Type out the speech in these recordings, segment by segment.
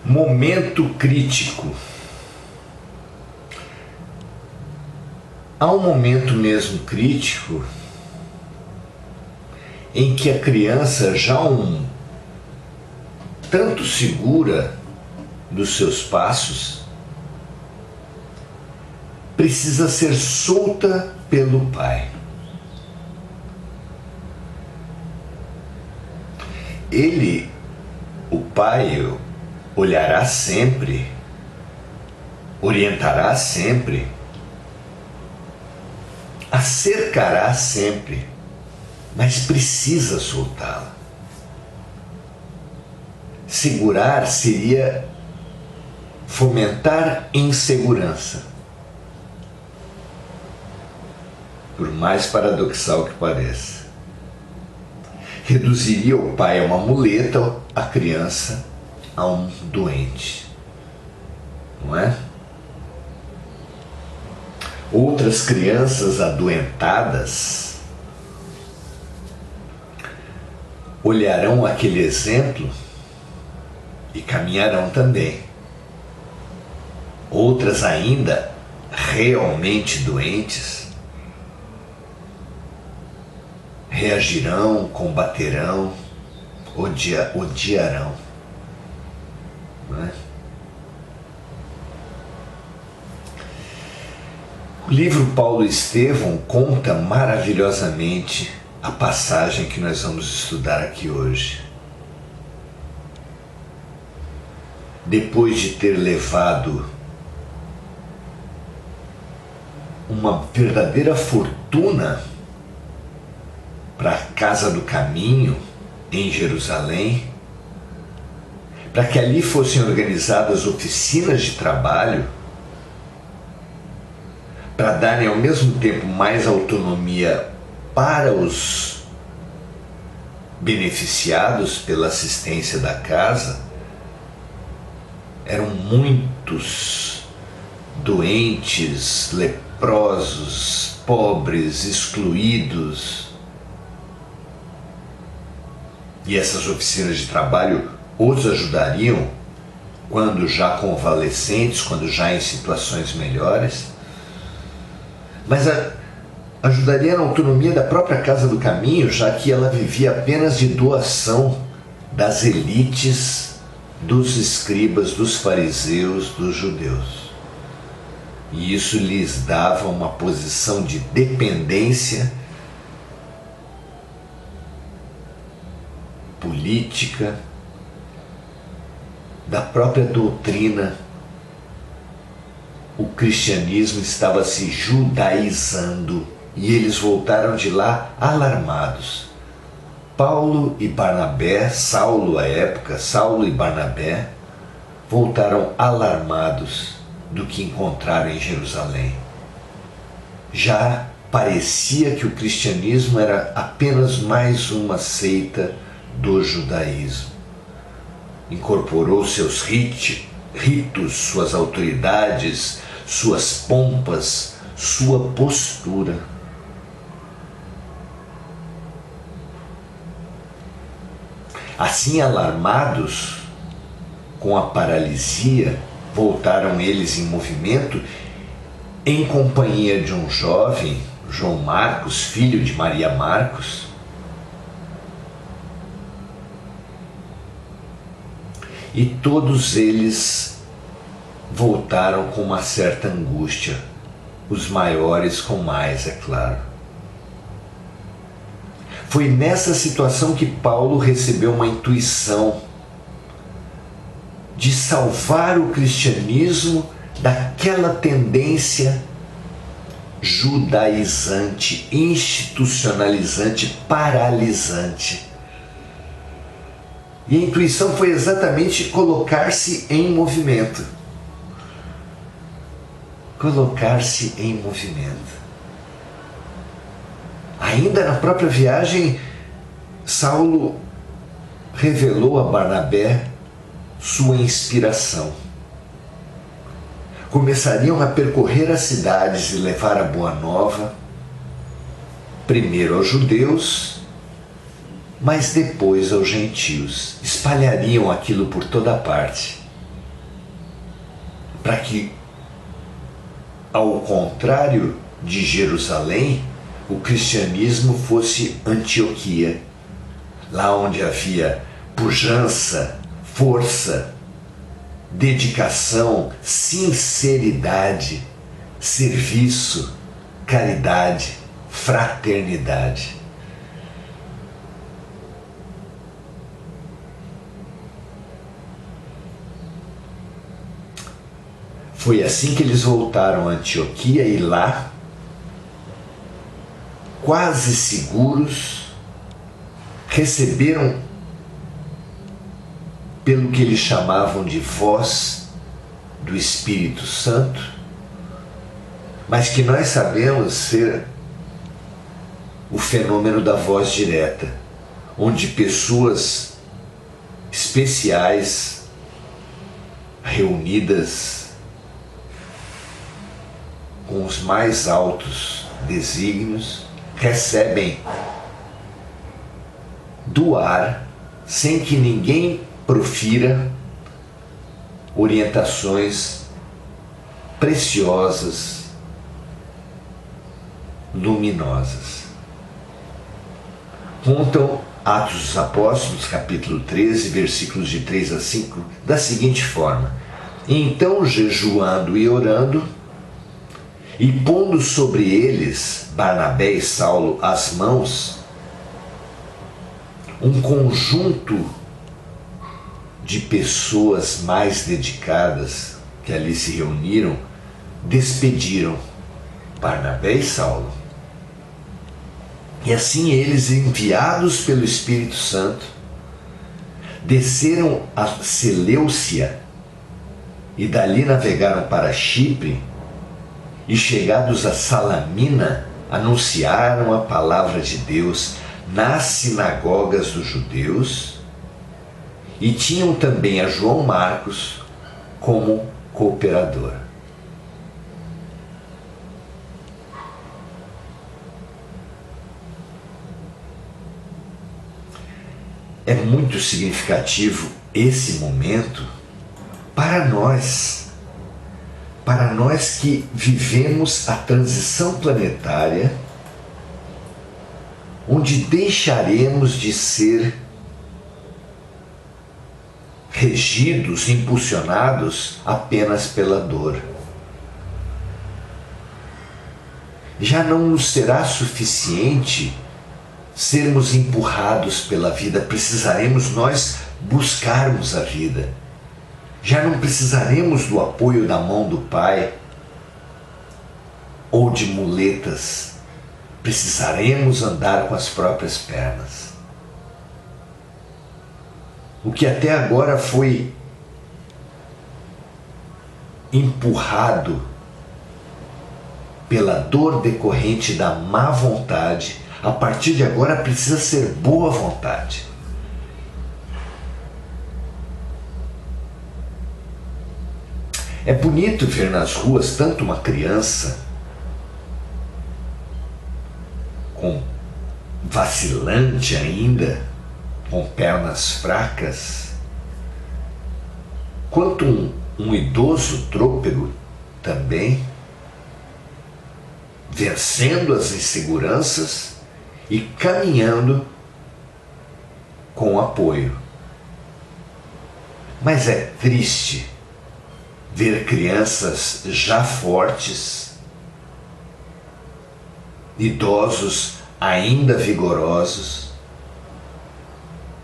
Momento crítico. Há um momento mesmo crítico em que a criança, já tanto segura dos seus passos, precisa ser solta pelo pai. Ele, o pai, olhará sempre, orientará sempre, a cercará sempre, mas precisa soltá-la. Segurar seria fomentar insegurança. Por mais paradoxal que pareça. Reduziria o pai a uma muleta, a criança a um doente. Não é? Outras crianças adoentadas olharão aquele exemplo e caminharão também. Outras ainda realmente doentes reagirão, combaterão, odiarão. Não é? O livro Paulo Estevão conta maravilhosamente a passagem que nós vamos estudar aqui hoje. Depois de ter levado uma verdadeira fortuna para a Casa do Caminho, em Jerusalém, para que ali fossem organizadas oficinas de trabalho, para darem ao mesmo tempo mais autonomia para os beneficiados pela assistência da casa. Eram muitos doentes, leprosos, pobres, excluídos. E essas oficinas de trabalho os ajudariam quando já convalescentes, quando já em situações melhores, mas ajudaria na autonomia da própria Casa do Caminho, já que ela vivia apenas de doação das elites, dos escribas, dos fariseus, dos judeus. E isso lhes dava uma posição de dependência política, da própria doutrina. O cristianismo estava se judaizando e eles voltaram de lá alarmados. Paulo e Barnabé, Saulo à época, Saulo e Barnabé, voltaram alarmados do que encontraram em Jerusalém. Já parecia que o cristianismo era apenas mais uma seita do judaísmo. Incorporou seus ritos, suas autoridades, suas pompas, sua postura. Assim, alarmados com a paralisia, voltaram eles em movimento em companhia de um jovem, João Marcos, filho de Maria Marcos, e todos eles voltaram com uma certa angústia, os maiores com mais, é claro. Foi nessa situação que Paulo recebeu uma intuição de salvar o cristianismo daquela tendência judaizante, institucionalizante, paralisante. E a intuição foi exatamente colocar-se em movimento. Colocar-se em movimento. Ainda na própria viagem, Saulo revelou a Barnabé sua inspiração. Começariam a percorrer as cidades e levar a boa nova, primeiro aos judeus, mas depois aos gentios. Espalhariam aquilo por toda parte. para que, ao contrário de Jerusalém, o cristianismo fosse Antioquia, lá onde havia pujança, força, dedicação, sinceridade, serviço, caridade, fraternidade. Foi assim que eles voltaram a Antioquia e lá, quase seguros, receberam pelo que eles chamavam de voz do Espírito Santo, mas que nós sabemos ser o fenômeno da voz direta, onde pessoas especiais, reunidas com os mais altos desígnios, recebem do ar, sem que ninguém profira, orientações preciosas, luminosas. Contam Atos dos Apóstolos, capítulo 13, versículos de 3 a 5, da seguinte forma: então, jejuando e orando, e pondo sobre eles, Barnabé e Saulo, as mãos, um conjunto de pessoas mais dedicadas que ali se reuniram, despediram Barnabé e Saulo. E assim eles, enviados pelo Espírito Santo, desceram a Seleucia e dali navegaram para Chipre, e chegados a Salamina, anunciaram a palavra de Deus nas sinagogas dos judeus, e tinham também a João Marcos como cooperador. É muito significativo esse momento para nós que vivemos a transição planetária, onde deixaremos de ser regidos, impulsionados apenas pela dor. Já não nos será suficiente sermos empurrados pela vida, precisaremos nós buscarmos a vida. Já não precisaremos do apoio da mão do Pai ou de muletas, precisaremos andar com as próprias pernas. O que até agora foi empurrado pela dor decorrente da má vontade, a partir de agora precisa ser boa vontade. É bonito ver nas ruas tanto uma criança vacilante ainda, com pernas fracas, quanto um idoso trôpego também, vencendo as inseguranças e caminhando com apoio. Mas é triste ver crianças já fortes, idosos ainda vigorosos,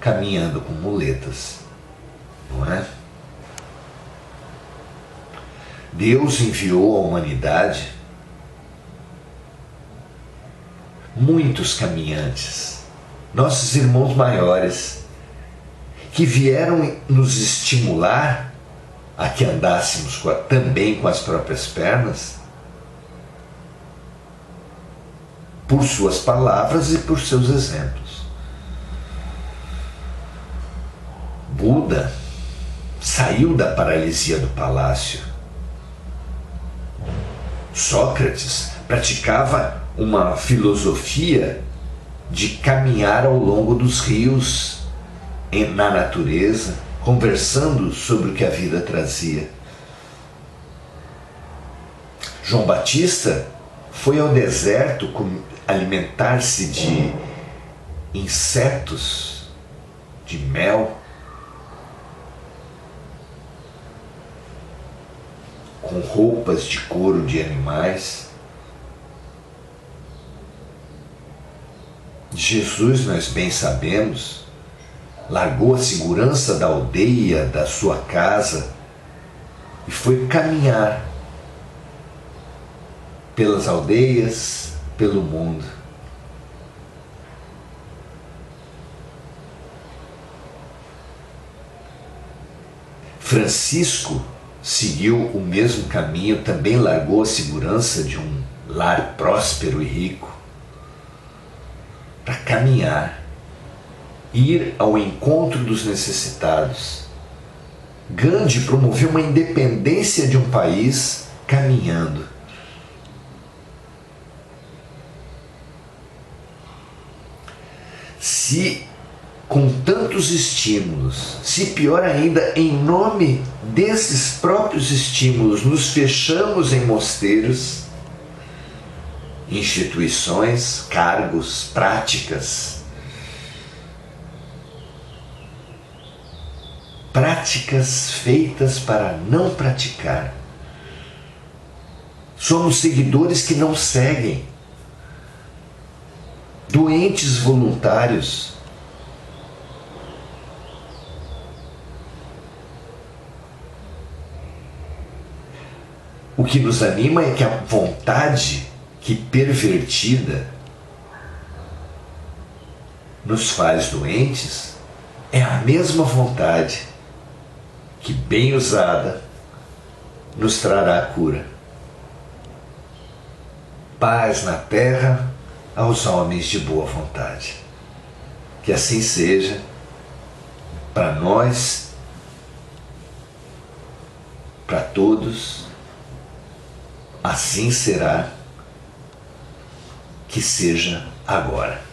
caminhando com muletas, não é? Deus enviou à humanidade muitos caminhantes, nossos irmãos maiores, que vieram nos estimular a que andássemos também com as próprias pernas, por suas palavras e por seus exemplos. Buda saiu da paralisia do palácio. Sócrates praticava uma filosofia de caminhar ao longo dos rios, na natureza, conversando sobre o que a vida trazia. João Batista foi ao deserto alimentar-se de insetos, de mel, com roupas de couro de animais. Jesus, nós bem sabemos, largou a segurança da aldeia, da sua casa, e foi caminhar pelas aldeias, pelo mundo. Francisco seguiu o mesmo caminho, também largou a segurança de um lar próspero e rico para caminhar, ir ao encontro dos necessitados. Gandhi promoveu uma independência de um país caminhando. Se com tantos estímulos, se pior ainda, em nome desses próprios estímulos, nos fechamos em mosteiros, instituições, cargos, práticas feitas para não praticar. Somos seguidores que não seguem, doentes voluntários. O que nos anima é que a vontade que pervertida nos faz doentes é a mesma vontade que, bem usada, nos trará a cura. Paz na terra aos homens de boa vontade. Que assim seja para nós, para todos. Assim será, que seja agora.